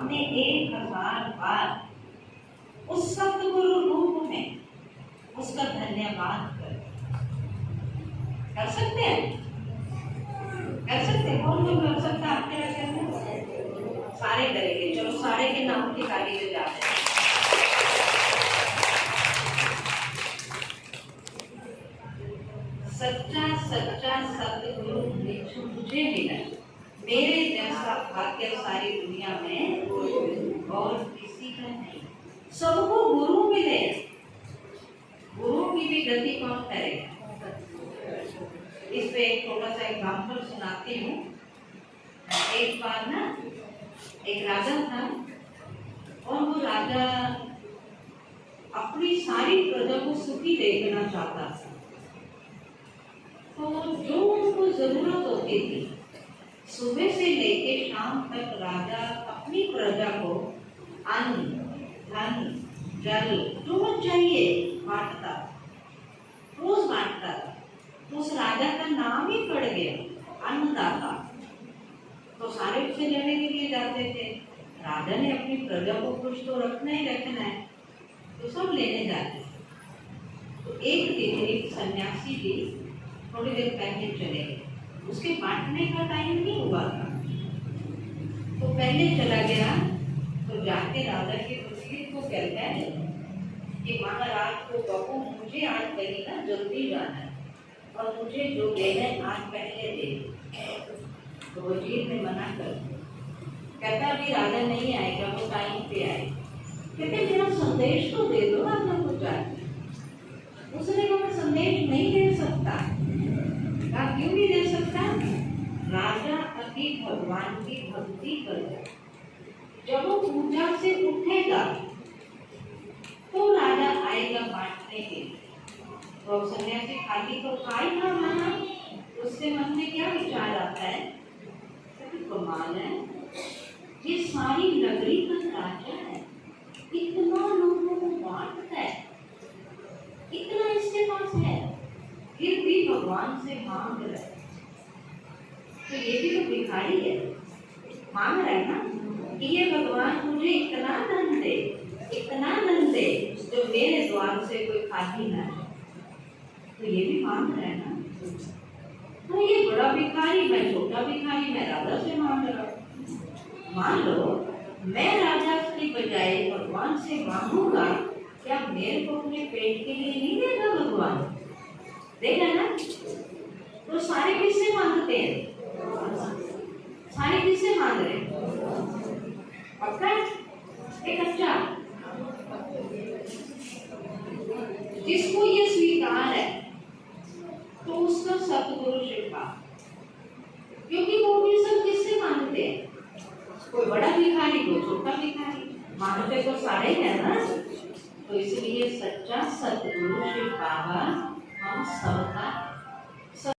सामने 1000 बार उस सतगुरु रूप में उसका धन्यवाद कर सकते हैं? कर सकते हैं? कौन कौन कर सकता है आपके रचन में? सारे करेंगे। चलो सारे के नाम की तारीफ से जाते हैं। सच्चा सच्चा सतगुरु मुझे मिला, मेरे जैसा भाग्य सारी दुनिया में और किसी का नहीं। सबको गुरु मिले, गुरु की भी गति कौन करेगा? इस पे एक छोटा सा एग्जाम्पल सुनाती हूँ। एक बार ना एक राजा था और वो राजा अपनी सारी प्रजा को सुखी देखना चाहता था। तो जो उनको जरूरत होती थी, सुबह से लेके शाम तक राजा अपनी प्रजा को अन्न, धन, जल जो चाहिए बांटता, रोज बांटता था। तो उस राजा का नाम ही पड़ गया अन्नदाता। तो सारे उससे लेने के लिए जाते थे। राजा ने अपनी प्रजा को खुश तो रखना ही रखना है, तो सब लेने जाते। तो एक दिन एक सन्यासी जी थोड़ी देर पहले चले गए, उसके बांटने का टाइम नहीं हुआ था। तो पहले चला गया, तो जाके राजा के वजीर को कहता है कि महाराज को बहू मुझे आज कहीं ना जल्दी जाना है और मुझे जो देना है आज पहले दे। तो वजीर ने मना कर दिया, कहता अभी राजा नहीं आएगा, वो टाइम पे आएगा। कहते मेरा संदेश तो दे दो राजा को जाके। उसने कहा मैं संदेश नहीं दे सकता। कहा क्यों नहीं दे सकता? राजा अति भगवान की भक्ति करेगा, जब वो पूजा से उठेगा तो राजा आएगा बांटने के लिए। तो सन्यासी खाली तो खाई ना माना, उसके मन में क्या विचार आता है? कमाल है, ये सारी नगरी का राजा है, इतना लोगों को बांटता है, इतना इसके पास है, फिर भी भगवान से मांग रहा है। तो ये भी तो भिखारी है, मांग रहा है ना कि ये भगवान मुझे इतना धन दे, इतना धन दे जो मेरे द्वार से कोई खाली ना है। तो ये भी मांग रहा है ना। तो ये बड़ा भिखारी, मैं छोटा भिखारी, मैं राजा से मांग रहा हूँ। मान लो मैं राजा की बजाय भगवान से मांगूंगा, क्या मेरे को अपने पेट के लिए नहीं देगा भगवान? देगा ना। तो सारे किससे मांगते हैं? सारे किससे मांग रहे हैं? पक्का एक अच्छा जिसको ये स्वीकार है तो उसका सतगुरु शिक्षा, क्योंकि वो भी सब किससे मांगते हैं? कोई बड़ा भिखारी, कोई छोटा भिखारी, मांगते तो सारे हैं ना। तो इसलिए सच्चा सतगुरु शिव बाबा हम सबका